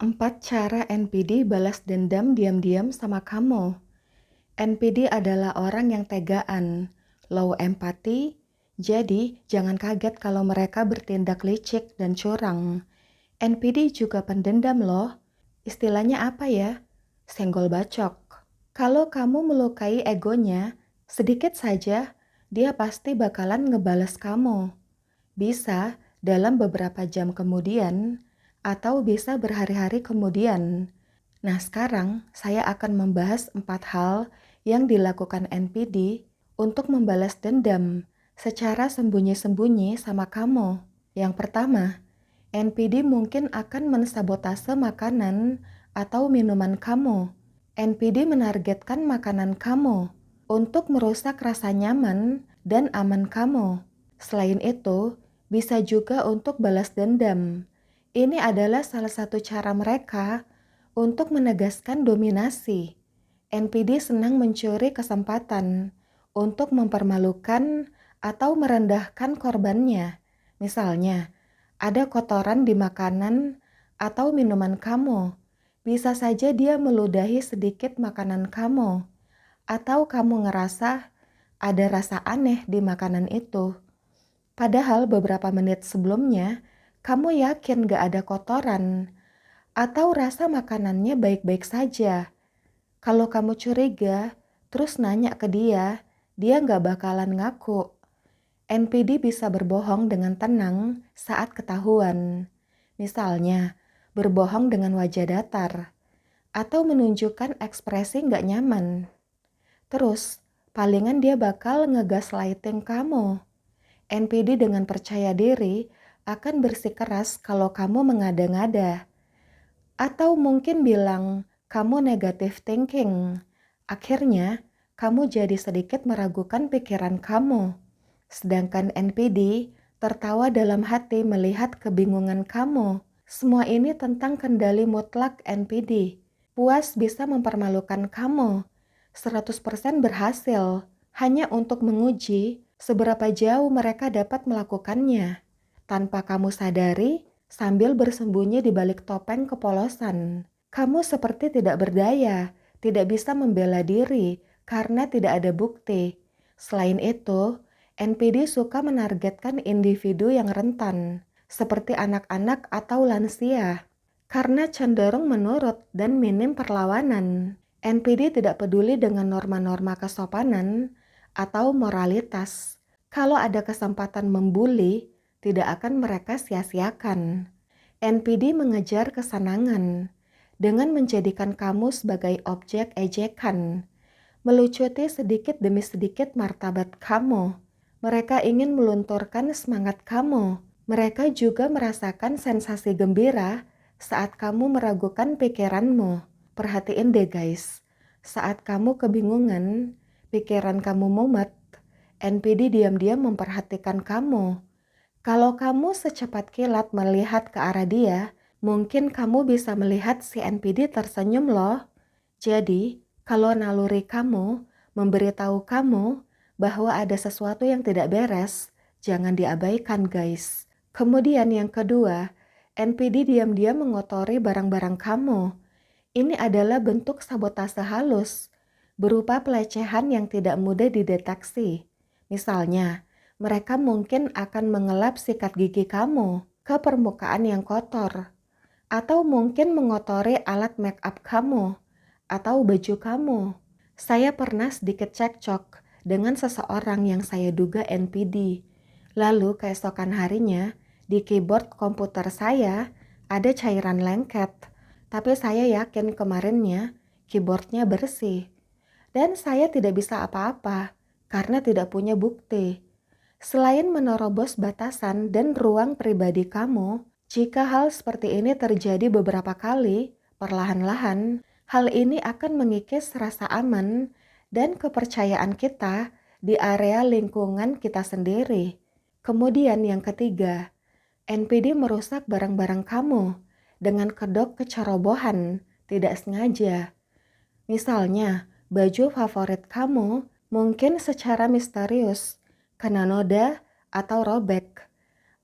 4 cara NPD balas dendam diam-diam sama kamu. NPD adalah orang yang tegaan, low empati, jadi jangan kaget kalau mereka bertindak licik dan curang. NPD juga pendendam loh. Istilahnya apa ya? Senggol bacok. Kalau kamu melukai egonya, sedikit saja, dia pasti bakalan ngebales kamu. Bisa dalam beberapa jam kemudian, atau bisa berhari-hari kemudian. Nah, sekarang saya akan membahas 4 hal yang dilakukan NPD untuk membalas dendam secara sembunyi-sembunyi sama kamu. Yang pertama, NPD mungkin akan mensabotase makanan atau minuman kamu. NPD menargetkan makanan kamu untuk merusak rasa nyaman dan aman kamu. Selain itu, bisa juga untuk balas dendam. Ini adalah salah satu cara mereka untuk menegaskan dominasi. NPD senang mencuri kesempatan untuk mempermalukan atau merendahkan korbannya. Misalnya, ada kotoran di makanan atau minuman kamu. Bisa saja dia meludahi sedikit makanan kamu, atau kamu ngerasa ada rasa aneh di makanan itu. Padahal beberapa menit sebelumnya, kamu yakin gak ada kotoran, atau rasa makanannya baik-baik saja. Kalau kamu curiga, terus nanya ke dia gak bakalan ngaku. NPD bisa berbohong dengan tenang saat ketahuan. Misalnya, berbohong dengan wajah datar, atau menunjukkan ekspresi gak nyaman. Terus, palingan dia bakal ngegaslighting kamu. NPD dengan percaya diri akan bersikeras kalau kamu mengada-ngada. Atau mungkin bilang kamu negative thinking. Akhirnya, kamu jadi sedikit meragukan pikiran kamu. Sedangkan NPD tertawa dalam hati melihat kebingungan kamu. Semua ini tentang kendali mutlak NPD. Puas bisa mempermalukan kamu. 100% berhasil. Hanya untuk menguji seberapa jauh mereka dapat melakukannya. Tanpa kamu sadari, sambil bersembunyi di balik topeng kepolosan. Kamu seperti tidak berdaya, tidak bisa membela diri karena tidak ada bukti. Selain itu, NPD suka menargetkan individu yang rentan, seperti anak-anak atau lansia, karena cenderung menurut dan minim perlawanan. NPD tidak peduli dengan norma-norma kesopanan atau moralitas. Kalau ada kesempatan membuli, tidak akan mereka sia-siakan. NPD mengejar kesenangan dengan menjadikan kamu sebagai objek ejekan, melucuti sedikit demi sedikit martabat kamu. Mereka ingin melunturkan semangat kamu. Mereka juga merasakan sensasi gembira saat kamu meragukan pikiranmu. Perhatiin deh guys, saat kamu kebingungan, pikiran kamu mumet, NPD diam-diam memperhatikan kamu. Kalau kamu secepat kilat melihat ke arah dia, mungkin kamu bisa melihat si NPD tersenyum loh. Jadi, kalau naluri kamu memberitahu kamu bahwa ada sesuatu yang tidak beres, jangan diabaikan guys. Kemudian yang kedua, NPD diam-diam mengotori barang-barang kamu. Ini adalah bentuk sabotase halus, berupa pelecehan yang tidak mudah dideteksi. Misalnya, mereka mungkin akan mengelap sikat gigi kamu ke permukaan yang kotor, atau mungkin mengotori alat make up kamu, atau baju kamu. Saya pernah sedikit cekcok dengan seseorang yang saya duga NPD. Lalu keesokan harinya, di keyboard komputer saya ada cairan lengket. Tapi saya yakin kemarinnya keyboardnya bersih. Dan saya tidak bisa apa-apa karena tidak punya bukti. Selain menerobos batasan dan ruang pribadi kamu, jika hal seperti ini terjadi beberapa kali, perlahan-lahan, hal ini akan mengikis rasa aman dan kepercayaan kita di area lingkungan kita sendiri. Kemudian yang ketiga, NPD merusak barang-barang kamu dengan kedok kecerobohan, tidak sengaja. Misalnya, baju favorit kamu mungkin secara misterius kena noda atau robek,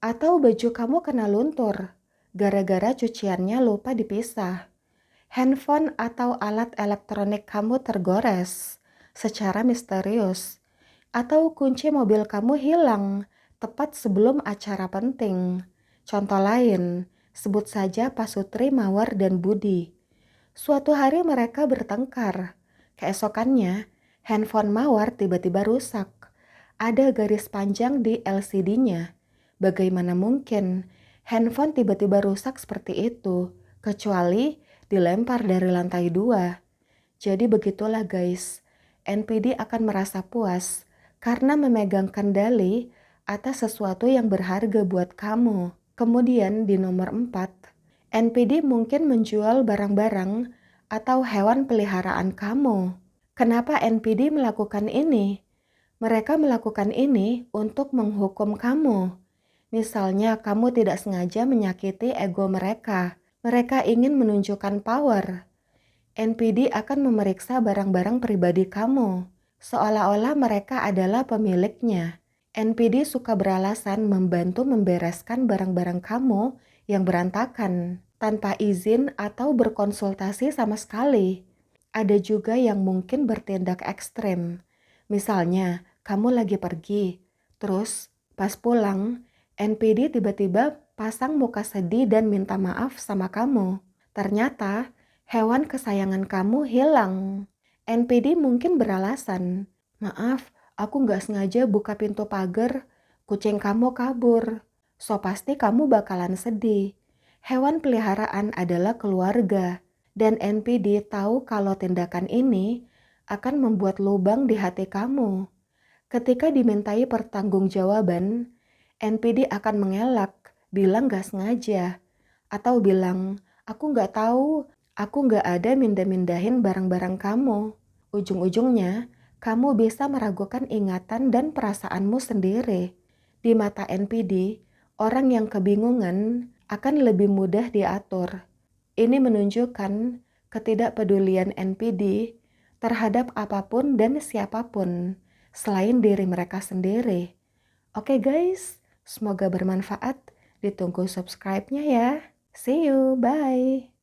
atau baju kamu kena luntur gara-gara cuciannya lupa dipisah. Handphone atau alat elektronik kamu tergores secara misterius. Atau kunci mobil kamu hilang tepat sebelum acara penting. Contoh lain, sebut saja Pasutri, Mawar, dan Budi. Suatu hari mereka bertengkar. Keesokannya, handphone Mawar tiba-tiba rusak. Ada garis panjang di LCD-nya. Bagaimana mungkin handphone tiba-tiba rusak seperti itu, kecuali dilempar dari lantai 2. Jadi begitulah guys, NPD akan merasa puas karena memegang kendali atas sesuatu yang berharga buat kamu. Kemudian di nomor 4, NPD mungkin menjual barang-barang atau hewan peliharaan kamu. Kenapa NPD melakukan ini? Mereka melakukan ini untuk menghukum kamu. Misalnya kamu tidak sengaja menyakiti ego mereka. Mereka ingin menunjukkan power. NPD akan memeriksa barang-barang pribadi kamu, seolah-olah mereka adalah pemiliknya. NPD suka beralasan membantu membereskan barang-barang kamu yang berantakan, tanpa izin atau berkonsultasi sama sekali. Ada juga yang mungkin bertindak ekstrem. Misalnya, kamu lagi pergi, terus pas pulang, NPD tiba-tiba pasang muka sedih dan minta maaf sama kamu. Ternyata, hewan kesayangan kamu hilang. NPD mungkin beralasan, maaf, aku nggak sengaja buka pintu pagar, kucing kamu kabur. So pasti kamu bakalan sedih. Hewan peliharaan adalah keluarga, dan NPD tahu kalau tindakan ini akan membuat lubang di hati kamu. Ketika dimintai pertanggungjawaban, NPD akan mengelak, bilang nggak sengaja, atau bilang, aku nggak tahu, aku nggak ada mindah-mindahin barang-barang kamu. Ujung-ujungnya, kamu bisa meragukan ingatan dan perasaanmu sendiri. Di mata NPD, orang yang kebingungan akan lebih mudah diatur. Ini menunjukkan ketidakpedulian NPD terhadap apapun dan siapapun selain diri mereka sendiri. Oke guys, semoga bermanfaat. Ditunggu subscribe-nya ya. See you, bye.